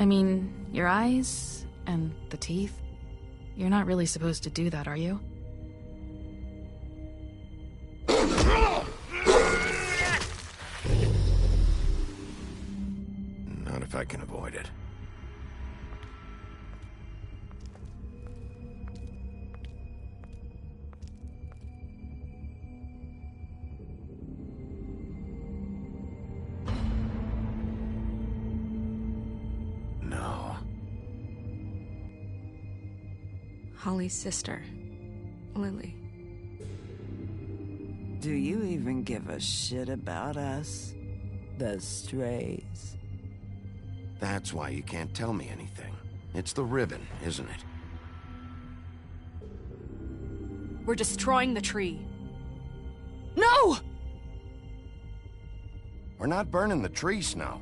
I mean, your eyes and the teeth. You're not really supposed to do that, are you? Not if I can avoid it. No. Holly's sister, Lily. Do you even give a shit about us? The strays? That's why you can't tell me anything. It's the ribbon, isn't it? We're destroying the tree. No! We're not burning the tree, Snow.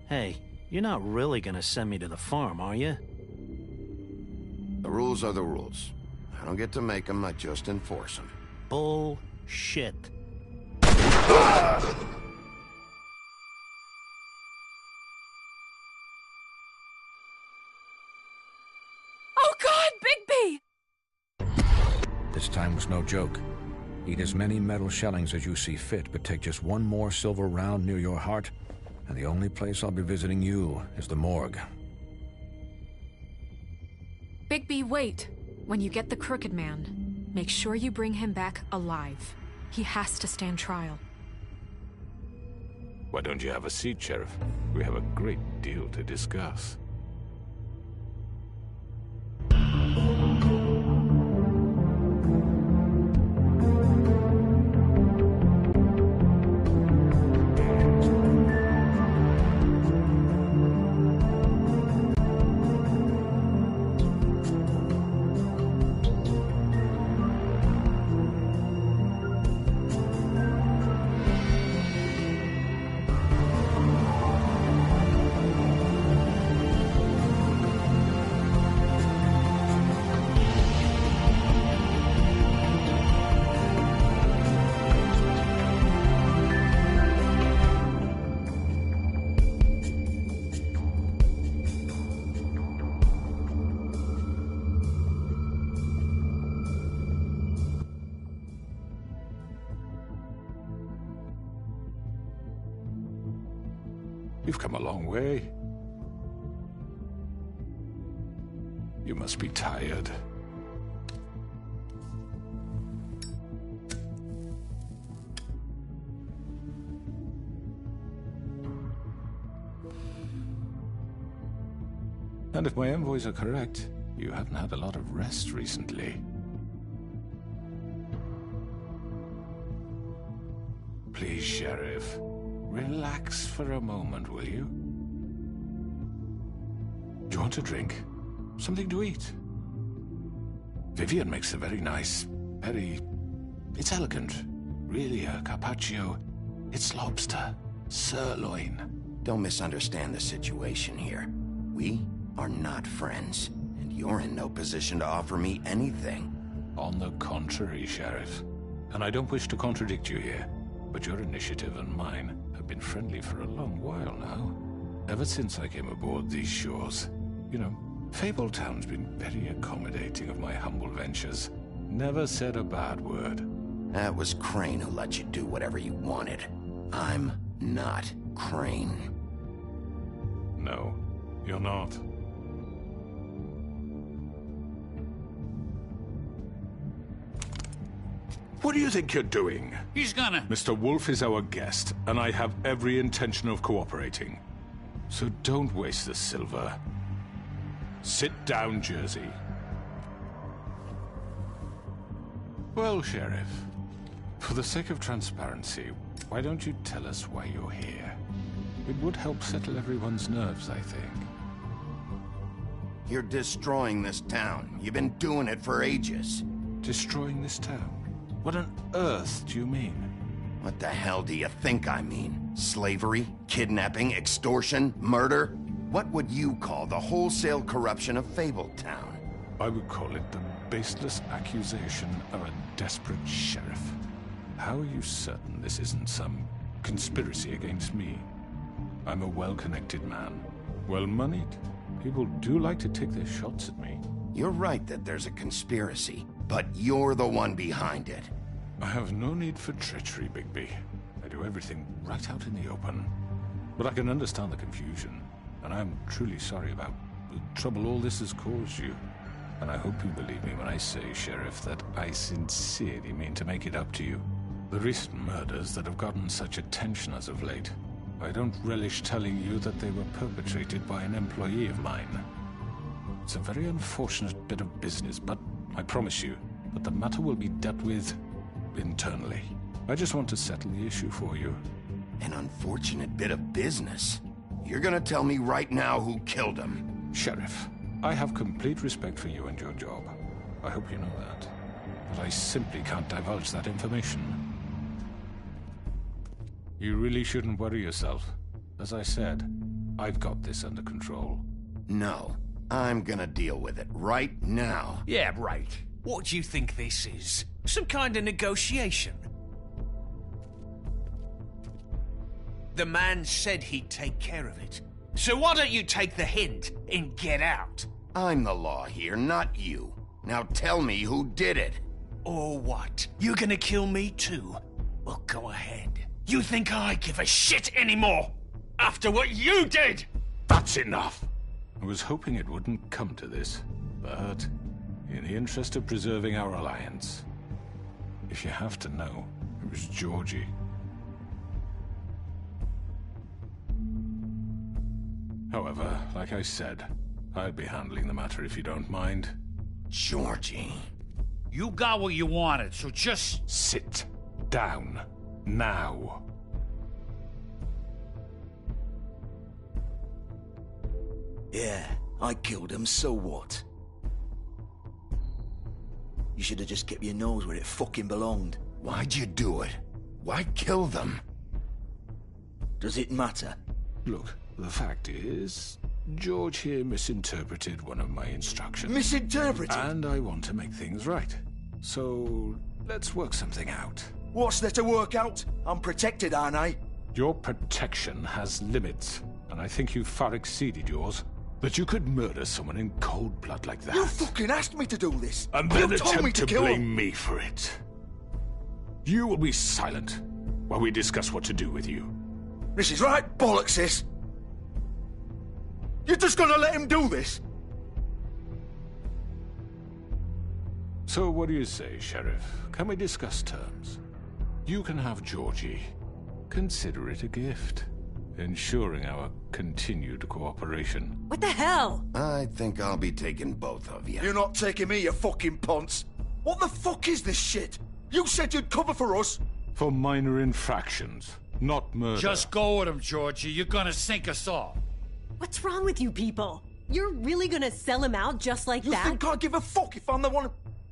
Hey, you're not really gonna send me to the farm, are you? The rules are the rules. I don't get to make them, I just enforce them. Bullshit. Oh God, Bigby! This time was no joke. Eat as many metal shellings as you see fit, but take just one more silver round near your heart, and the only place I'll be visiting you is the morgue. Bigby, wait. When you get the Crooked Man, make sure you bring him back alive. He has to stand trial. Why don't you have a seat, Sheriff? We have a great deal to discuss. You've come a long way. You must be tired. And if my envoys are correct, you haven't had a lot of rest recently. Please, Sheriff. Relax for a moment, will you? Do you want a drink? Something to eat? Vivian makes a very nice, it's elegant. Really a carpaccio. It's lobster. Sirloin. Don't misunderstand the situation here. We are not friends, and you're in no position to offer me anything. On the contrary, Sheriff. And I don't wish to contradict you here, but your initiative and mine have been friendly for a long while now. Ever since I came aboard these shores. You know, Fabletown's been very accommodating of my humble ventures. Never said a bad word. That was Crane who let you do whatever you wanted. I'm not Crane. No, you're not. What do you think you're doing? He's gonna... Mr. Wolf is our guest, and I have every intention of cooperating. So don't waste the silver. Sit down, Jersey. Well, Sheriff, for the sake of transparency, why don't you tell us why you're here? It would help settle everyone's nerves, I think. You're destroying this town. You've been doing it for ages. Destroying this town? What on earth do you mean? What the hell do you think I mean? Slavery? Kidnapping? Extortion? Murder? What would you call the wholesale corruption of Fabletown? I would call it the baseless accusation of a desperate sheriff. How are you certain this isn't some conspiracy against me? I'm a well-connected man. Well-moneyed. People do like to take their shots at me. You're right that there's a conspiracy, but you're the one behind it. I have no need for treachery, Bigby. I do everything right out in the open. But I can understand the confusion, and I'm truly sorry about the trouble all this has caused you. And I hope you believe me when I say, Sheriff, that I sincerely mean to make it up to you. The recent murders that have gotten such attention as of late, I don't relish telling you that they were perpetrated by an employee of mine. It's a very unfortunate bit of business, but I promise you that the matter will be dealt with internally. I just want to settle the issue for you. An unfortunate bit of business? You're gonna tell me right now who killed him? Sheriff, I have complete respect for you and your job. I hope you know that. But I simply can't divulge that information. You really shouldn't worry yourself. As I said, I've got this under control. No, I'm gonna deal with it right now. Yeah, right. What do you think this is? Some kind of negotiation? The man said he'd take care of it. So why don't you take the hint and get out? I'm the law here, not you. Now tell me who did it. Or what? You gonna kill me too? Well, go ahead. You think I give a shit anymore? After what you did? That's enough! I was hoping it wouldn't come to this, but in the interest of preserving our alliance, if you have to know, it was Georgie. However, like I said, I'd be handling the matter if you don't mind. Georgie. You got what you wanted, so just... Sit down. Now. Yeah, I killed him, so what? You should have just kept your nose where it fucking belonged. Why'd you do it? Why kill them? Does it matter? Look, the fact is, George here misinterpreted one of my instructions. Misinterpreted? And I want to make things right. So, let's work something out. What's there to work out? I'm protected, aren't I? Your protection has limits, and I think you've far exceeded yours. That you could murder someone in cold blood like that. You fucking asked me to do this! And then you told me attempt to kill blame him. me for it. You will be silent while we discuss what to do with you. This is right bollocks, sis. You're just gonna let him do this? So what do you say, Sheriff? Can we discuss terms? You can have Georgie. Consider it a gift, ensuring our continued cooperation. What the hell? I think I'll be taking both of you. You're not taking me, you fucking ponce. What the fuck is this shit? You said you'd cover for us. For minor infractions, not murder. Just go with him, Georgie. You're gonna sink us all. What's wrong with you people? You're really gonna sell him out just like You that? think I give a fuck if I'm the one?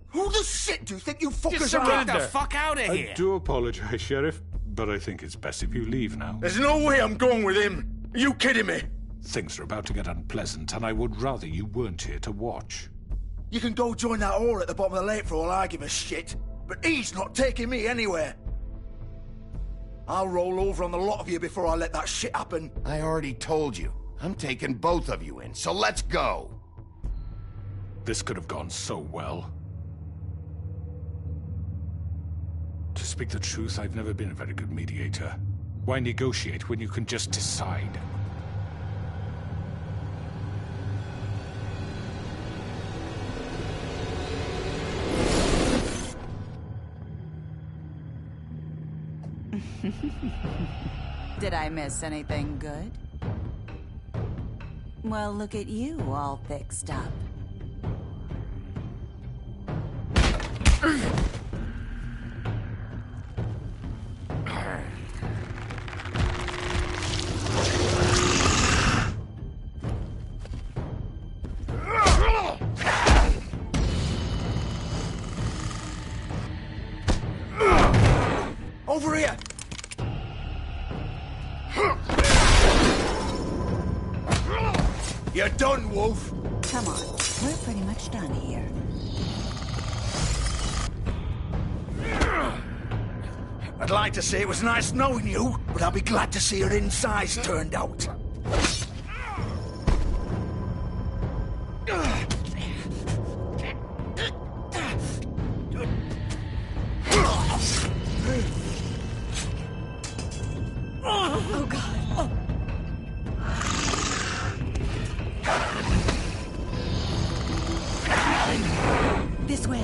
Who the shit do you think you fuckers are? Get the fuck out of here! I do apologize, Sheriff, but I think it's best if you leave now. There's no way I'm going with him. Are you kidding me? Things are about to get unpleasant, and I would rather you weren't here to watch. You can go join that whore at the bottom of the lake for all I give a shit. But he's not taking me anywhere. I'll roll over on the lot of you before I let that shit happen. I already told you. I'm taking both of you in, so let's go. This could have gone so well. To speak the truth, I've never been a very good mediator. Why negotiate when you can just decide? Did I miss anything good? Well, look at you, all fixed up. Over here! You're done, Wolf! Come on, we're pretty much done here. I'd like to say it was nice knowing you, but I'll be glad to see your insides turned out. Oh, God. This way.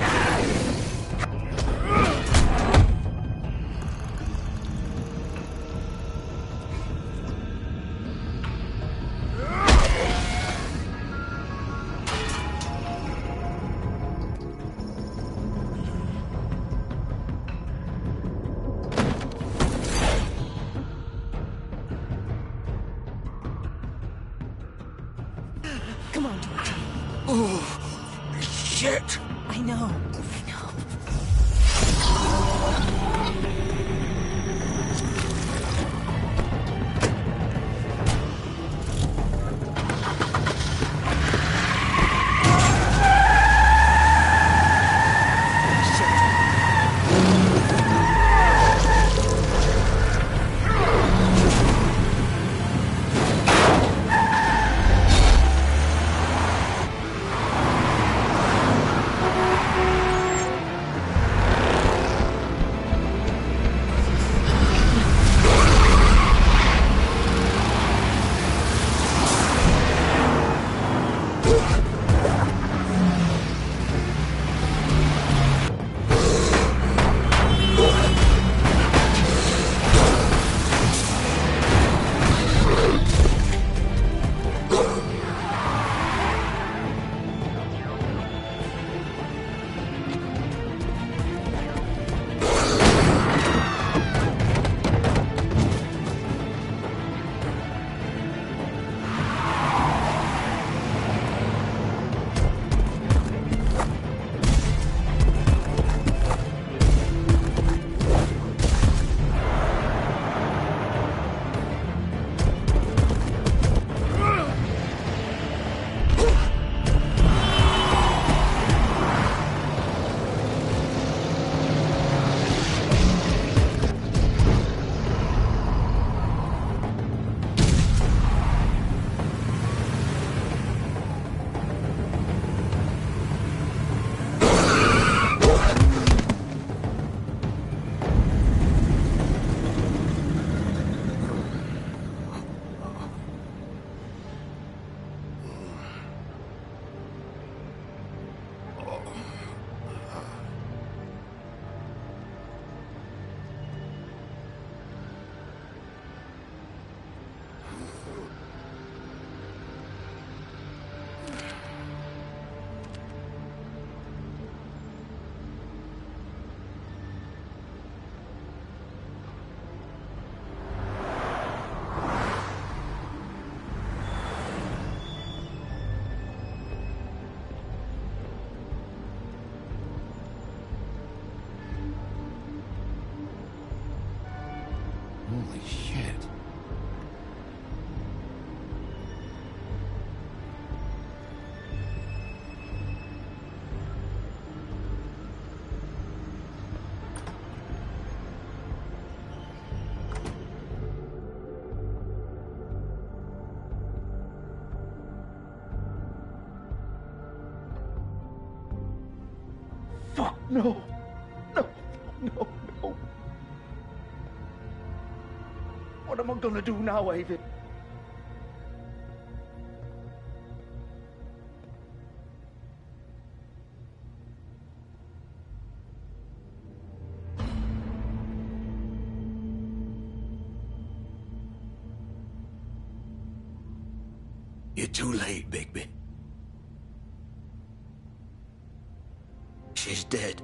Come on, Georgie. Oh, shit. I know. Holy shit. Fuck, no. No, no, no. What am I gonna do now, Avid? You're too late, Bigby. She's dead.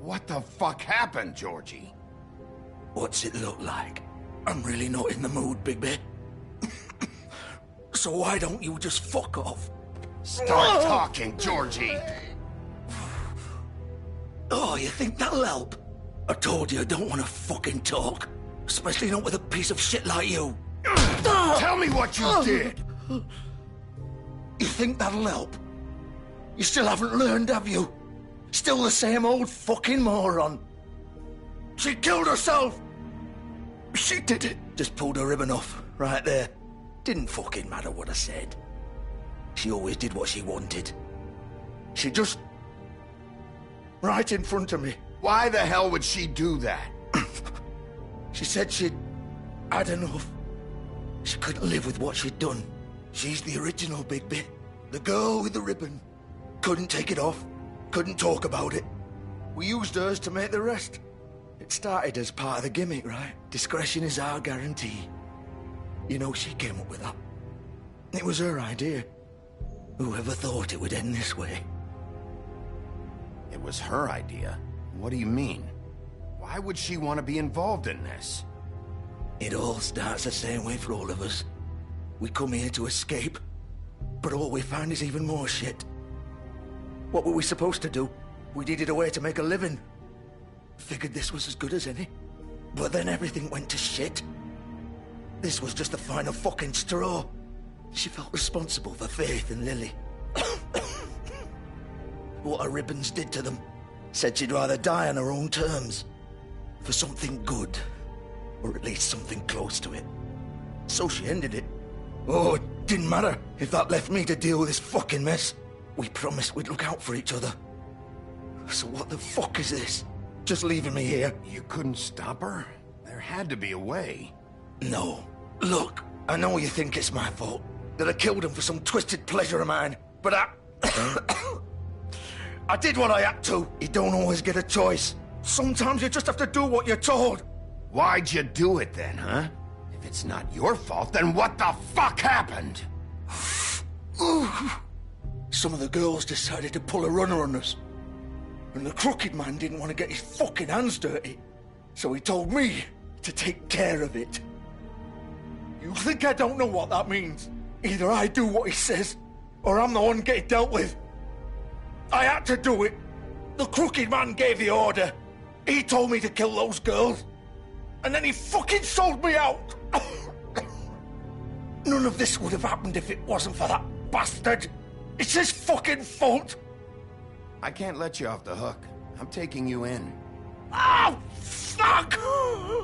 What the fuck happened, Georgie? What's it look like? I'm really not in the mood, Bigby. So why don't you just fuck off? Start talking, Georgie! Oh, you think that'll help? I told you I don't want to fucking talk. Especially not with a piece of shit like you. Tell me what you did! You think that'll help? You still haven't learned, have you? Still the same old fucking moron. She killed herself. She did it. Just pulled her ribbon off, right there. Didn't fucking matter what I said. She always did what she wanted. She just... right in front of me. Why the hell would she do that? She said she'd had enough. She couldn't live with what she'd done. She's the original Bigby. The girl with the ribbon. Couldn't take it off. Couldn't talk about it. We used hers to make the rest. It started as part of the gimmick, right? Discretion is our guarantee. You know, she came up with that. It was her idea. Whoever thought it would end this way? It was her idea? What do you mean? Why would she want to be involved in this? It all starts the same way for all of us. We come here to escape, but all we find is even more shit. What were we supposed to do? We needed a way to make a living. Figured this was as good as any. But then everything went to shit. This was just the final fucking straw. She felt responsible for Faith and Lily. What her ribbons did to them. Said she'd rather die on her own terms. For something good. Or at least something close to it. So she ended it. Oh, it didn't matter if that left me to deal with this fucking mess. We promised we'd look out for each other. So what the fuck is this? Just leaving me here? You couldn't stop her? There had to be a way. No. Look, I know you think it's my fault. That I killed him for some twisted pleasure of mine. But I did what I had to. You don't always get a choice. Sometimes you just have to do what you're told. Why'd you do it then, huh? If it's not your fault, then what the fuck happened? Some of the girls decided to pull a runner on us. And the crooked man didn't want to get his fucking hands dirty. So he told me to take care of it. You think I don't know what that means? Either I do what he says, or I'm the one getting dealt with. I had to do it. The crooked man gave the order. He told me to kill those girls. And then he fucking sold me out. None of this would have happened if it wasn't for that bastard. It's his fucking fault. I can't let you off the hook. I'm taking you in. Oh, fuck!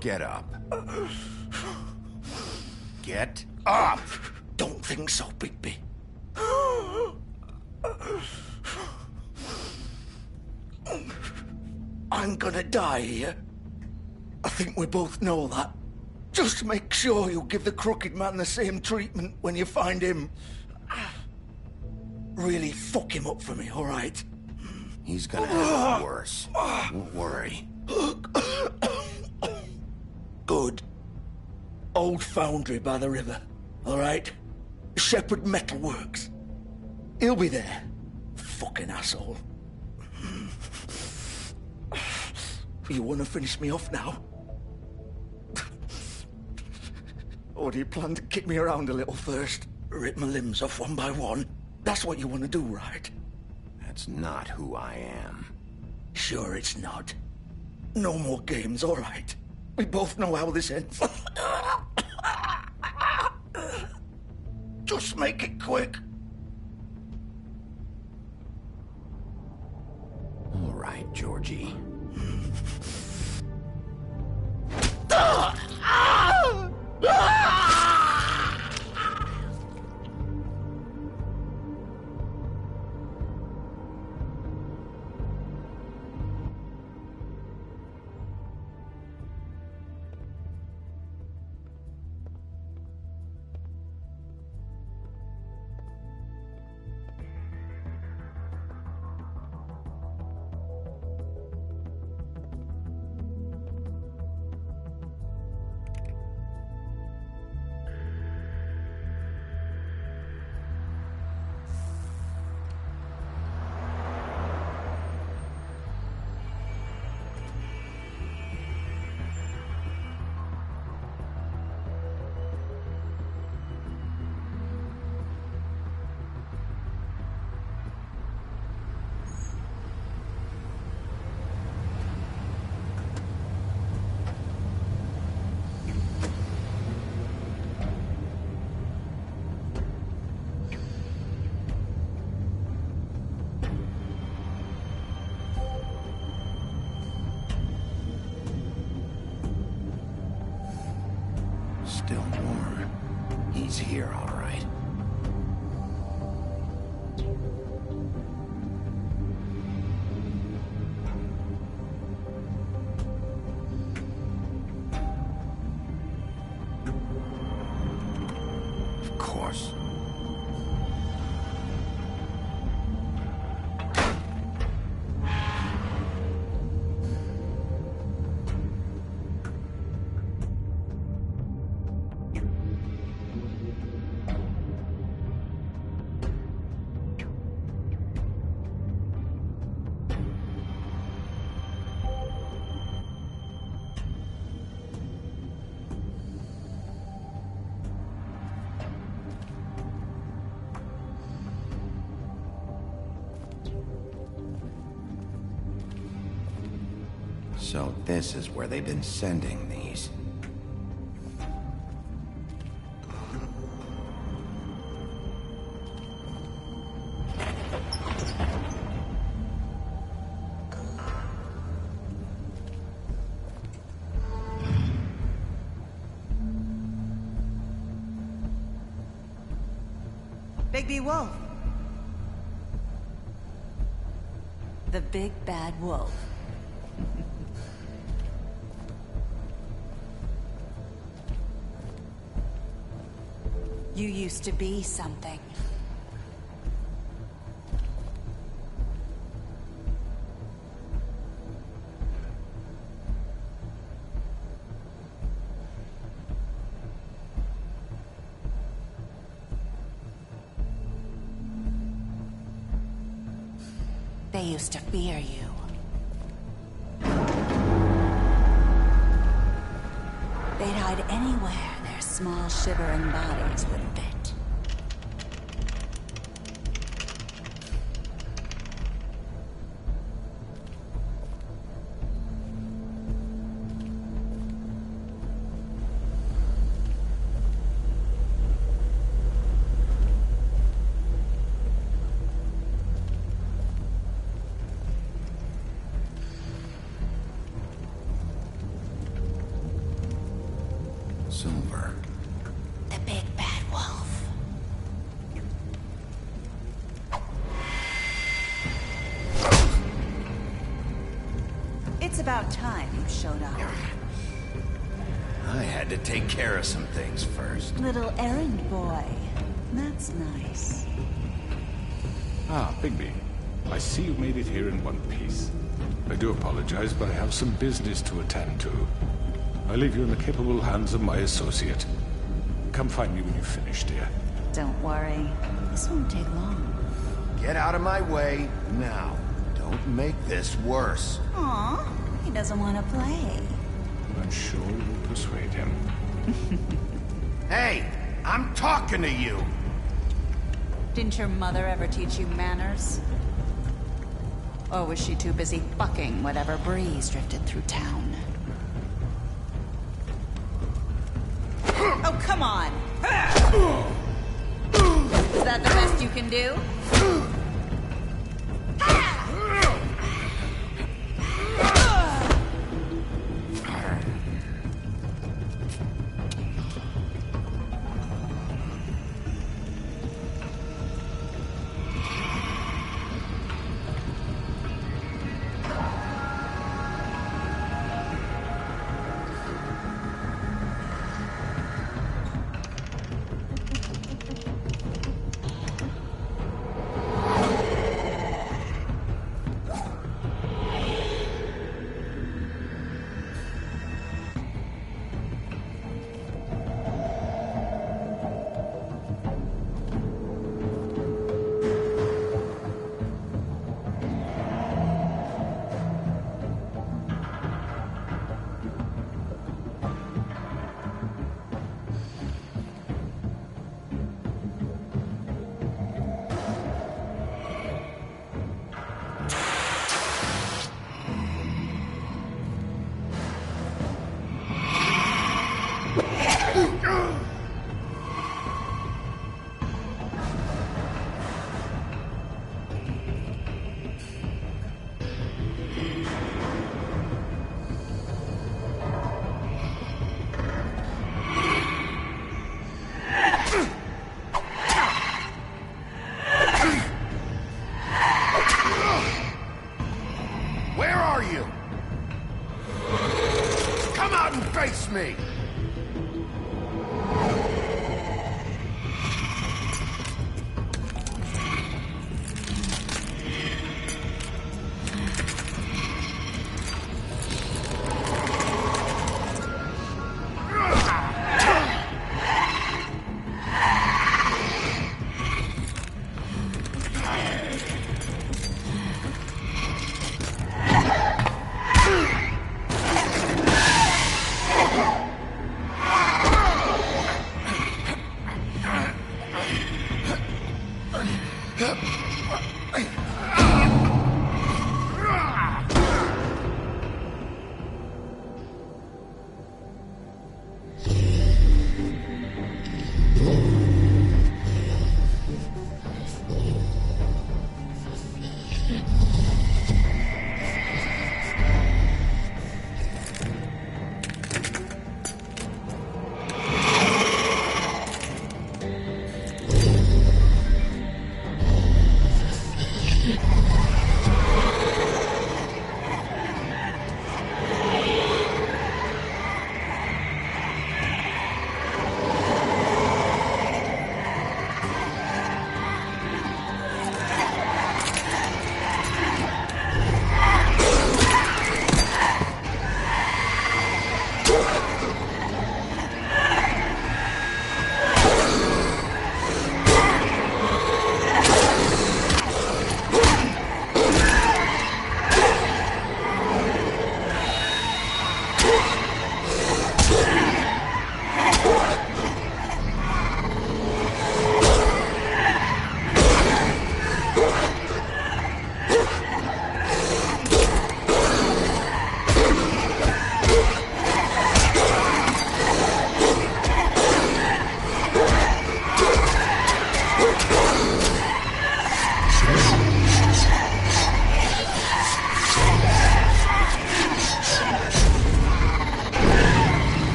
Get up. Get up! Don't think so, Bigby. I'm gonna die here. I think we both know that. Just make sure you give the crooked man the same treatment when you find him. Really fuck him up for me, all right? He's gonna have it worse. Don't worry. Good. Old foundry by the river, all right? Shepherd Metal Works. He'll be there. Fucking asshole. You want to finish me off now? Or do you plan to kick me around a little first? Rip my limbs off one by one? That's what you want to do, right? That's not who I am. Sure it's not. No more games, all right? We both know how this ends. Just make it quick. All right, Georgie. still warm. He's here, all right. Of course. So this is where they've been sending these. Bigby Wolf. The big bad wolf. You used to be something. They used to fear you. They'd hide anywhere their small shivering bodies would fit. Silver. The big bad wolf. It's about time you showed up. I had to take care of some things first. Little errand boy. That's nice. Ah, Bigby. I see you made it here in one piece. I do apologize, but I have some business to attend to. I leave you in the capable hands of my associate. Come find me when you've finished, dear. Don't worry. This won't take long. Get out of my way now. Don't make this worse. Aw, he doesn't want to play. I'm sure you'll persuade him. Hey, I'm talking to you. Didn't your mother ever teach you manners? Or was she too busy fucking whatever breeze drifted through town? Oh, come on! Is that the best you can do? are you? Come out and face me!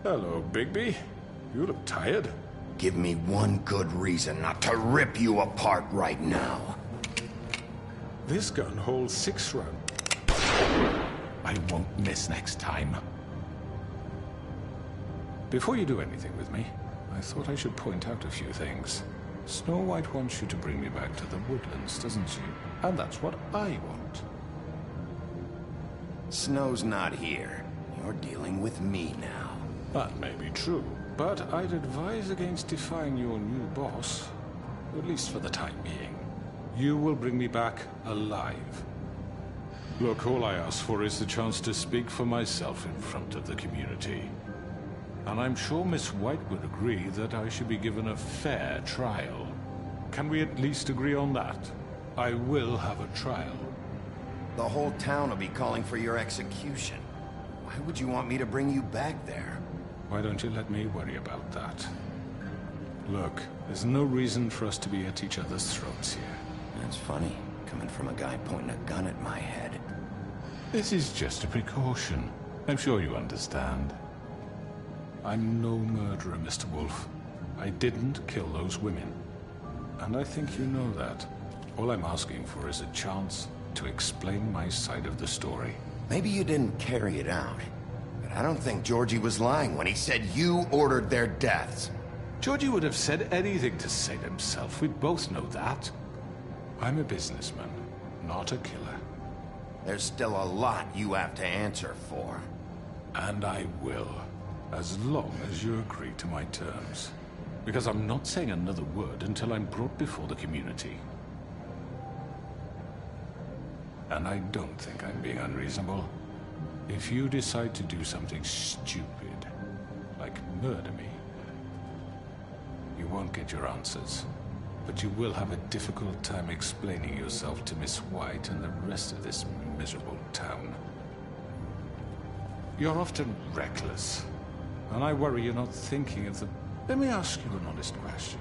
Hello, Bigby. You look tired. Give me one good reason not to rip you apart right now. This gun holds 6 rounds. I won't miss next time. Before you do anything with me, I thought I should point out a few things. Snow White wants you to bring me back to the woodlands, doesn't she? And that's what I want. Snow's not here. You're dealing with me now. That may be true, but I'd advise against defying your new boss, at least for the time being. You will bring me back alive. Look, all I ask for is the chance to speak for myself in front of the community. And I'm sure Miss White would agree that I should be given a fair trial. Can we at least agree on that? I will have a trial. The whole town will be calling for your execution. Why would you want me to bring you back there? Why don't you let me worry about that? Look, there's no reason for us to be at each other's throats here. That's funny, coming from a guy pointing a gun at my head. This is just a precaution. I'm sure you understand. I'm no murderer, Mr. Wolf. I didn't kill those women. And I think you know that. All I'm asking for is a chance to explain my side of the story. Maybe you didn't carry it out, but I don't think Georgie was lying when he said you ordered their deaths. Georgie would have said anything to save himself. We both know that. I'm a businessman, not a killer. There's still a lot you have to answer for. And I will, as long as you agree to my terms. Because I'm not saying another word until I'm brought before the community. And I don't think I'm being unreasonable. If you decide to do something stupid, like murder me, you won't get your answers. But you will have a difficult time explaining yourself to Miss White and the rest of this miserable town. You're often reckless, and I worry you're not thinking of the... Let me ask you an honest question.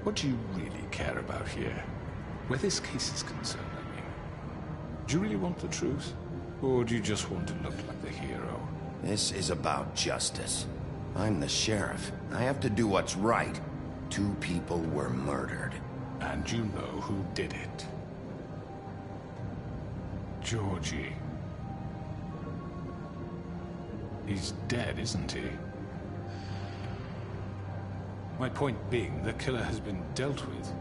What do you really care about here? Where this case is concerned, I mean. Do you really want the truth? Or do you just want to look like the hero? This is about justice. I'm the sheriff. I have to do what's right. 2 people were murdered. And you know who did it. Georgie. He's dead, isn't he? My point being, the killer has been dealt with.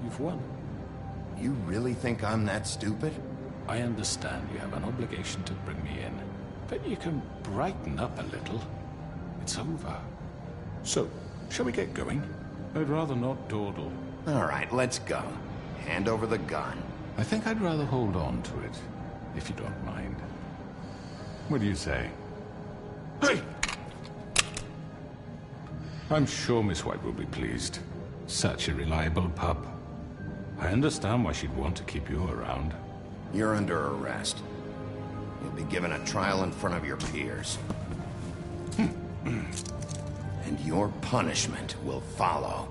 You've won. You really think I'm that stupid? I understand you have an obligation to bring me in, but you can brighten up a little. It's over. So, shall we get going? I'd rather not dawdle. All right, let's go. Hand over the gun. I think I'd rather hold on to it, if you don't mind. What do you say? Hey! I'm sure Miss White will be pleased. Such a reliable pup. I understand why she'd want to keep you around. You're under arrest. You'll be given a trial in front of your peers. And your punishment will follow.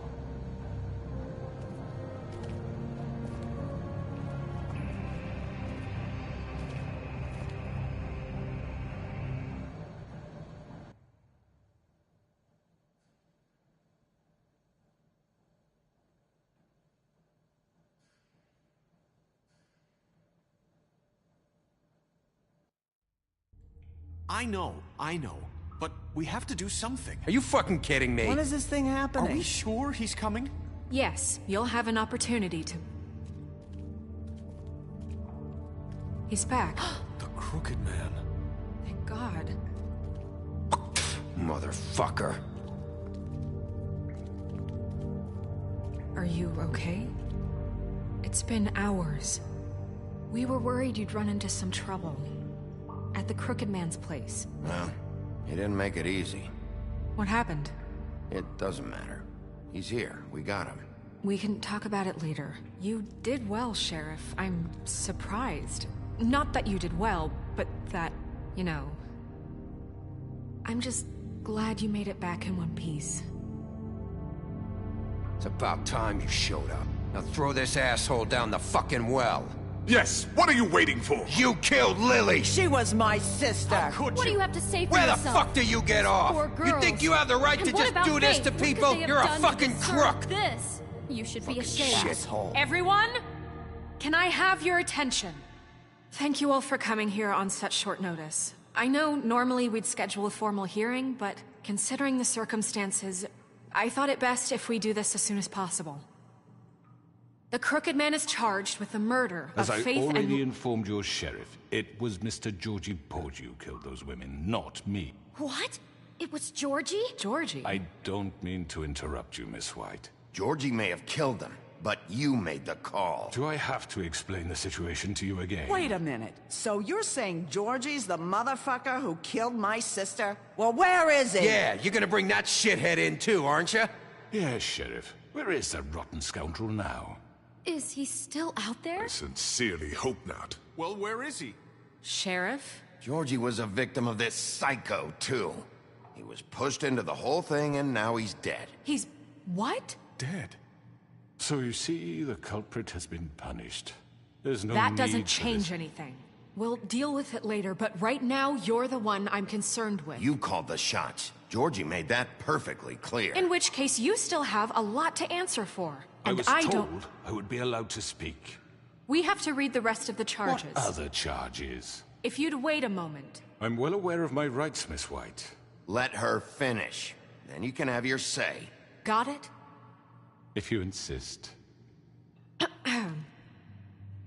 I know. But we have to do something. Are you fucking kidding me? When is this thing happening? Are we sure he's coming? Yes, you'll have an opportunity to... He's back. The Crooked Man. Thank God. Motherfucker. Are you okay? It's been hours. We were worried you'd run into some trouble. At the Crooked Man's place. Well, he didn't make it easy. What happened? It doesn't matter. He's here. We got him. We can talk about it later. You did well, Sheriff. I'm surprised. Not that you did well, but that, you know... I'm just glad you made it back in one piece. It's about time you showed up. Now throw this asshole down the fucking well. Yes, what are you waiting for? You killed Lily! She was my sister. What do you have to say for Where the yourself? fuck do you get off? Poor You girls. think you have the right And to what just about do this Faith? to What could people? they have You're a done to fucking deserve crook! This. You should be ashamed. Shithole. Everyone, can I have your attention? Thank you all for coming here on such short notice. I know normally we'd schedule a formal hearing, but considering the circumstances, I thought it best if we do this as soon as possible. The Crooked Man is charged with the murder As of I Faith already and... informed your sheriff, it was Mr. Georgie Porgy who killed those women, not me. What? It was Georgie? Georgie? I don't mean to interrupt you, Miss White. Georgie may have killed them, but you made the call. Do I have to explain the situation to you again? Wait a minute. So you're saying Georgie's the motherfucker who killed my sister? Well, where is he? Yeah, you're gonna bring that shithead in too, aren't you? Yes, Sheriff. Where is that rotten scoundrel now? Is he still out there? I sincerely hope not. Well, where is he? Sheriff? Georgie was a victim of this psycho, too. He was pushed into the whole thing, and now he's dead. He's... what? Dead. So you see, the culprit has been punished. There's no That need doesn't for change this. anything. We'll deal with it later, but right now, you're the one I'm concerned with. You called the shots. Georgie made that perfectly clear. In which case, you still have a lot to answer for. I And was I told don't... I would be allowed to speak. We have to read the rest of the charges. What other charges? If you'd wait a moment. I'm well aware of my rights, Miss White. Let her finish. Then you can have your say. Got it? If you insist.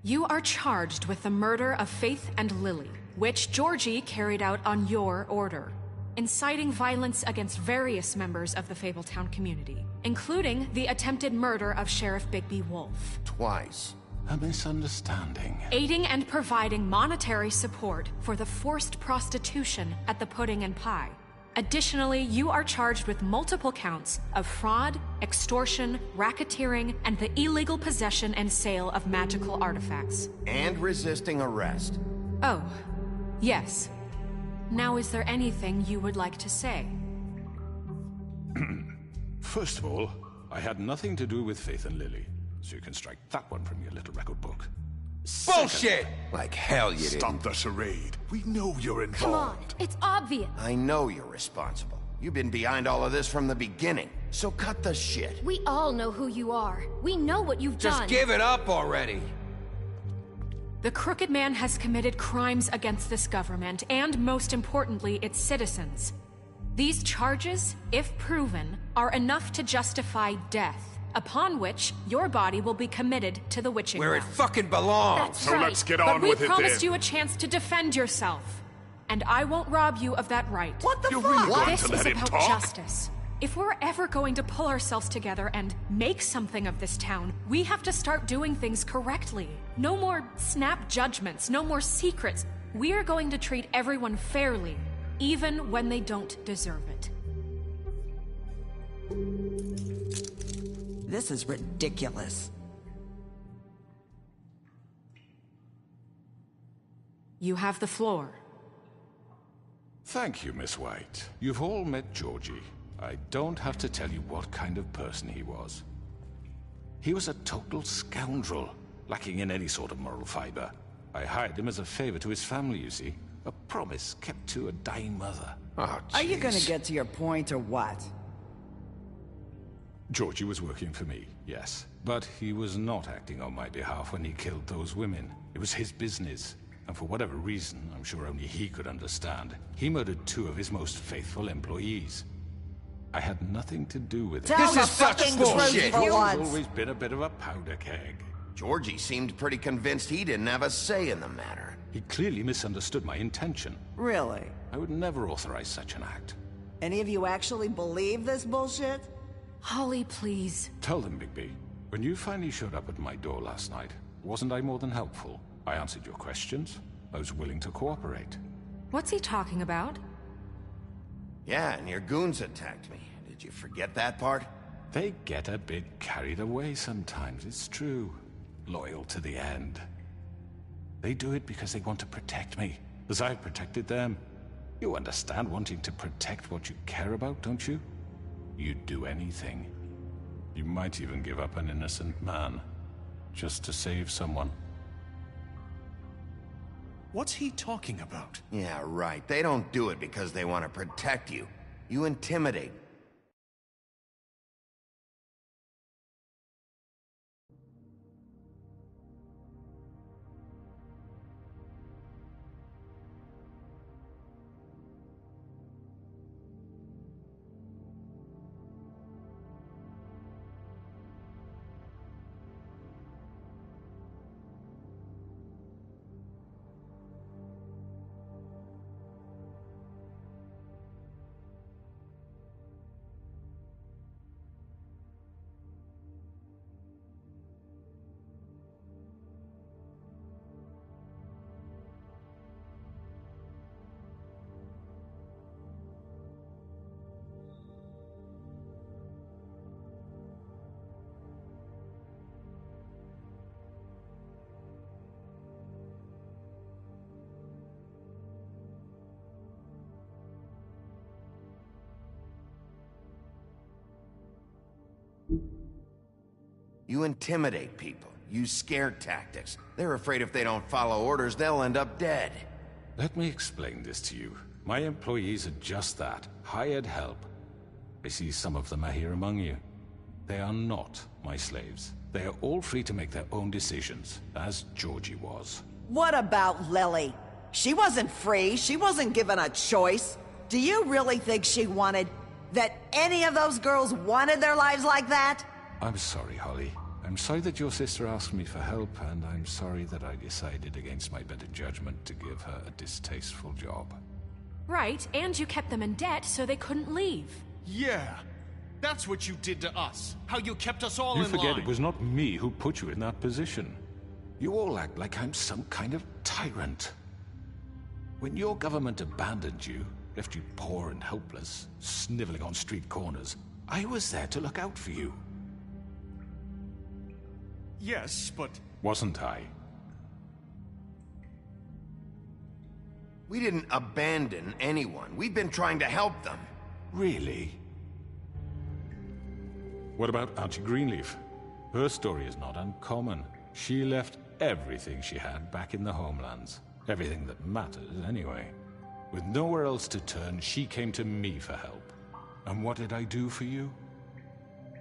You are charged with the murder of Faith and Lily, which Georgie carried out on your order, inciting violence against various members of the Fabletown community, including the attempted murder of Sheriff Bigby Wolf. Twice. A misunderstanding. Aiding and providing monetary support for the forced prostitution at the Pudding and Pie. Additionally, you are charged with multiple counts of fraud, extortion, racketeering, and the illegal possession and sale of magical artifacts. And resisting arrest. Oh, yes. Now, is there anything you would like to say? First of all, I had nothing to do with Faith and Lily, so you can strike that one from your little record book. Bullshit! Like hell you didn't. Stop the charade. We know you're involved. Come on, it's obvious. I know you're responsible. You've been behind all of this from the beginning, so cut the shit. We all know who you are. We know what you've done. Just give it up already. The Crooked Man has committed crimes against this government, and most importantly, its citizens. These charges, if proven, are enough to justify death, upon which your body will be committed to the witching Where it well. fucking belongs. That's right. Let's get But on we with it promised then. you a chance to defend yourself, and I won't rob you of that right. What the You're fuck? really going This to is let him about talk? justice. If we're ever going to pull ourselves together and make something of this town, we have to start doing things correctly. No more snap judgments, no more secrets. We are going to treat everyone fairly, even when they don't deserve it. This is ridiculous. You have the floor. Thank you, Miss White. You've all met Georgie. I don't have to tell you what kind of person he was. He was a total scoundrel, lacking in any sort of moral fiber. I hired him as a favor to his family, you see. A promise kept to a dying mother. Oh, Are you jeez. gonna get to your point or what? Georgie was working for me, yes. But he was not acting on my behalf when he killed those women. It was his business. And for whatever reason, I'm sure only he could understand, he murdered 2 of his most faithful employees. I had nothing to do with it. Tell the fucking truth for He's once. always been a bit of a powder keg. Georgie seemed pretty convinced he didn't have a say in the matter. He clearly misunderstood my intention. Really? I would never authorize such an act. Any of you actually believe this bullshit? Holly, please. Tell them, Bigby. When you finally showed up at my door last night, wasn't I more than helpful? I answered your questions. I was willing to cooperate. What's he talking about? Yeah, and your goons attacked me. Did you forget that part? They get a bit carried away sometimes, it's true. Loyal to the end. They do it because they want to protect me, as I've protected them. You understand wanting to protect what you care about, don't you? You'd do anything. You might even give up an innocent man, just to save someone. What's he talking about? Yeah, right. They don't do it because they want to protect you. You intimidate. You intimidate people. Use scare tactics. They're afraid if they don't follow orders, they'll end up dead. Let me explain this to you. My employees are just that. Hired help. I see some of them are here among you. They are not my slaves. They are all free to make their own decisions, as Georgie was. What about Lily? She wasn't free. She wasn't given a choice. Do you really think she wanted... that any of those girls wanted their lives like that? I'm sorry, Holly. I'm sorry that your sister asked me for help, and I'm sorry that I decided against my better judgment to give her a distasteful job. Right, and you kept them in debt so they couldn't leave. Yeah. That's what you did to us. How you kept us all You in forget line. it was not me who put you in that position. You all act like I'm some kind of tyrant. When your government abandoned you, left you poor and helpless, sniveling on street corners, I was there to look out for you. Yes, but... Wasn't I? We didn't abandon anyone. We've been trying to help them. Really? What about Archie Greenleaf? Her story is not uncommon. She left everything she had back in the homelands. Everything that matters, anyway. With nowhere else to turn, she came to me for help. And what did I do for you?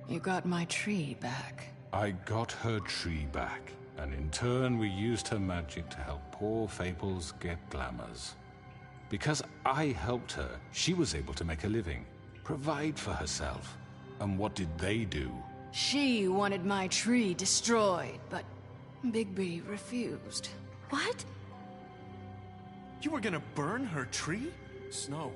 You got my tree back. I got her tree back, and in turn we used her magic to help poor Fables get glamours. Because I helped her, she was able to make a living, provide for herself. And what did they do? She wanted my tree destroyed, but Bigby refused. What? You were gonna burn her tree? Snow,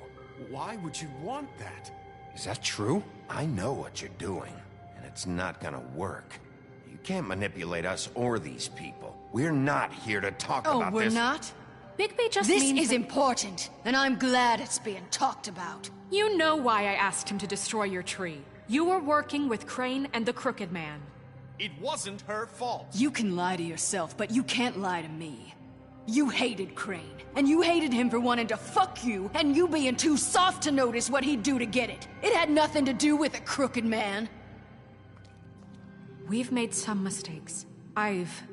why would you want that? Is that true? I know what you're doing, and it's not gonna work. You can't manipulate us or these people. We're not here to talk about this. Oh, we're not? Bigby just This means is that- important, and I'm glad it's being talked about. You know why I asked him to destroy your tree. You were working with Crane and the Crooked Man. It wasn't her fault. You can lie to yourself, but you can't lie to me. You hated Crane, and you hated him for wanting to fuck you, and you being too soft to notice what he'd do to get it. It had nothing to do with a Crooked Man. We've made some mistakes. I've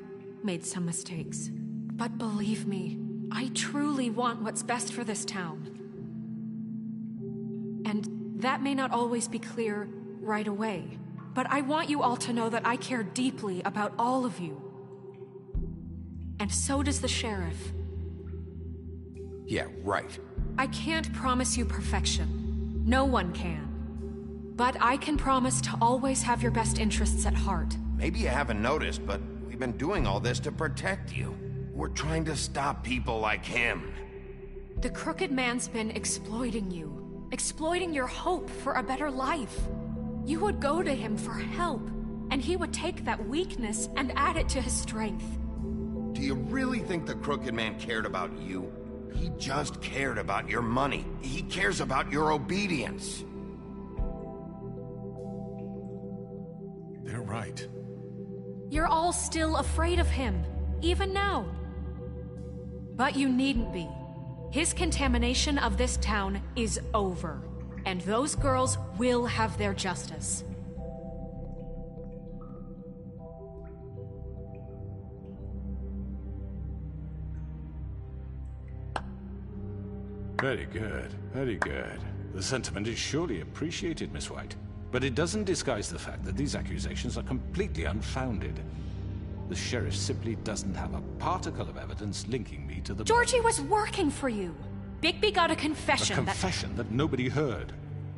made some mistakes. But believe me, I truly want what's best for this town. And that may not always be clear right away. But I want you all to know that I care deeply about all of you. And so does the sheriff. Yeah, right. I can't promise you perfection. No one can. But I can promise to always have your best interests at heart. Maybe you haven't noticed, but we've been doing all this to protect you. We're trying to stop people like him. The Crooked Man's been exploiting you. Exploiting your hope for a better life. You would go to him for help, and he would take that weakness and add it to his strength. Do you really think the Crooked Man cared about you? He just cared about your money. He cares about your obedience. They're right. You're all still afraid of him, even now. But you needn't be. His contamination of this town is over, and those girls will have their justice. Very good, very good. The sentiment is surely appreciated, Miss White. But it doesn't disguise the fact that these accusations are completely unfounded. The sheriff simply doesn't have a particle of evidence linking me to the... Georgie was working for you. Bigby got a confession A confession that nobody heard.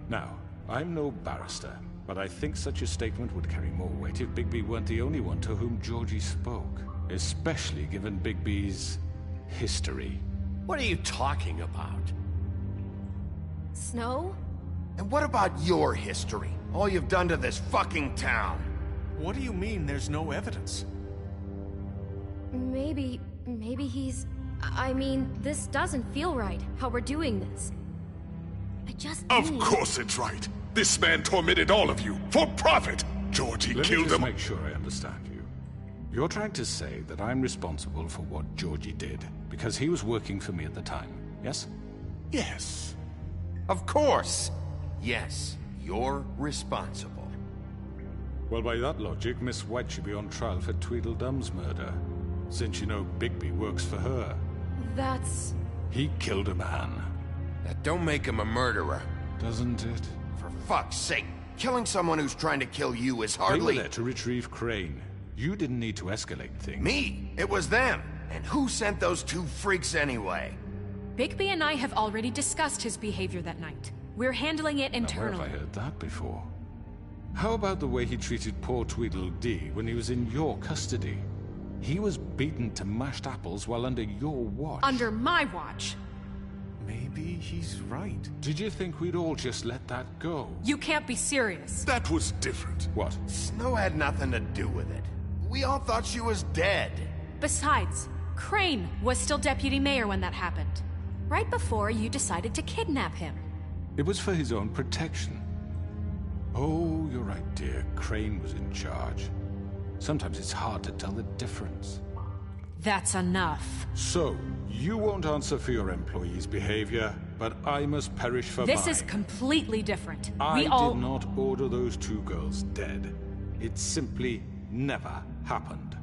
Now, I'm no barrister, but I think such a statement would carry more weight if Bigby weren't the only one to whom Georgie spoke. Especially given Bigby's history. What are you talking about? Snow? And what about your history? All you've done to this fucking town. What do you mean there's no evidence? Maybe he's... I mean, this doesn't feel right, how we're doing this. I just Of need... course it's right. This man tormented all of you, for profit! Georgie Let killed me just him. make sure I understand you. You're trying to say that I'm responsible for what Georgie did, because he was working for me at the time, yes? Yes. Of course. Yes, you're responsible. Well, by that logic, Miss White should be on trial for Tweedledum's murder, since you know Bigby works for her. That's... He killed a man. That don't make him a murderer. Doesn't it? For fuck's sake, killing someone who's trying to kill you is They hardly... were there to retrieve Crane. You didn't need to escalate things. Me? It was them. And who sent those two freaks anyway? Bigby and I have already discussed his behavior that night. We're handling it Now, where internally. have I heard that before? How about the way he treated poor Tweedledee when he was in your custody? He was beaten to mashed apples while under your watch. Under my watch. Maybe he's right. Did you think we'd all just let that go? You can't be serious. That was different. What? Snow had nothing to do with it. We all thought she was dead. Besides, Crane was still deputy mayor when that happened. Right before you decided to kidnap him. It was for his own protection. Oh, you're right, dear. Crane was in charge. Sometimes it's hard to tell the difference. That's enough. So, you won't answer for your employees' behavior, but I must perish for This mine. is completely different. I We all... did not order those two girls dead. It simply never happened.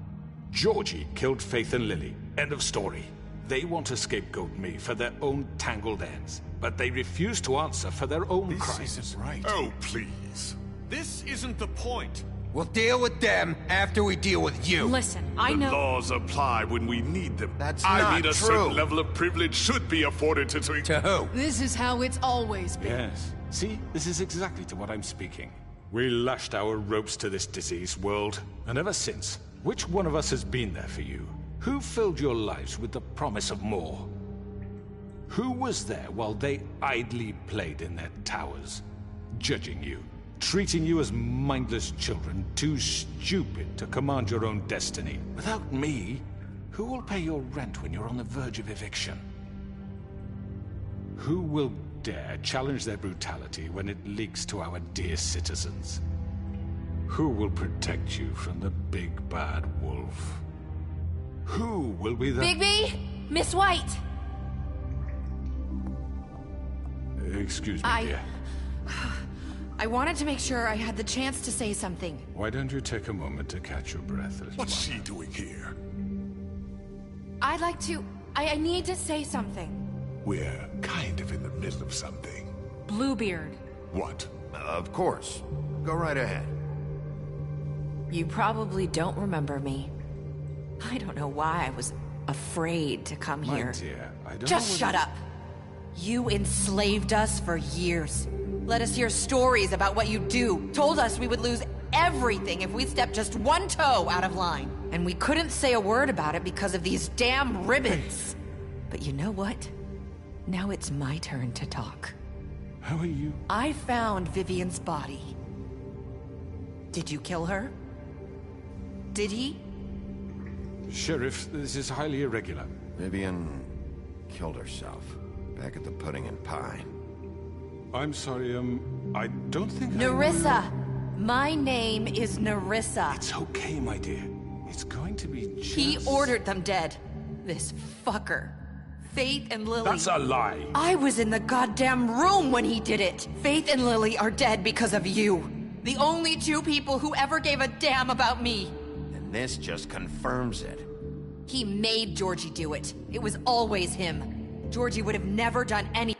Georgie killed Faith and Lily. End of story. They want to scapegoat me for their own tangled ends, but they refuse to answer for their own crimes. This isn't right. Oh, please. This isn't the point. We'll deal with them after we deal with you. Listen, I The know... laws apply when we need them. That's I not mean, a true. certain level of privilege should be afforded to... To who? This is how it's always been. Yes. See, this is exactly to what I'm speaking. We lashed our ropes to this diseased world, and ever since, which one of us has been there for you? Who filled your lives with the promise of more? Who was there while they idly played in their towers, judging you, treating you as mindless children, too stupid to command your own destiny? Without me, who will pay your rent when you're on the verge of eviction? Who will dare challenge their brutality when it leaks to our dear citizens? Who will protect you from the big bad wolf? Who will be the... Bigby? Miss White! Excuse me, dear. I wanted to make sure I had the chance to say something. Why don't you take a moment to catch your breath, little What's she doing here? I'd like to... I need to say something. We're kind of in the middle of something. Bluebeard. What? Of course. Go right ahead. You probably don't remember me. I don't know why I was afraid to come My here. dear, I don't Just know shut up. You enslaved us for years. Let us hear stories about what you do. Told us we would lose everything if we stepped just one toe out of line. And we couldn't say a word about it because of these damn ribbons. But you know what? Now it's my turn to talk. How are you? I found Vivian's body. Did you kill her? Did he? Sheriff, this is highly irregular. Vivian killed herself back at the Pudding and Pie. I'm sorry, I don't think Nerissa! My name is Nerissa. It's okay, my dear. It's going to be just... He ordered them dead. This fucker. Faith and Lily. That's a lie. I was in the goddamn room when he did it. Faith and Lily are dead because of you. The only two people who ever gave a damn about me. And this just confirms it. He made Georgie do it. It was always him. Georgie would have never done any...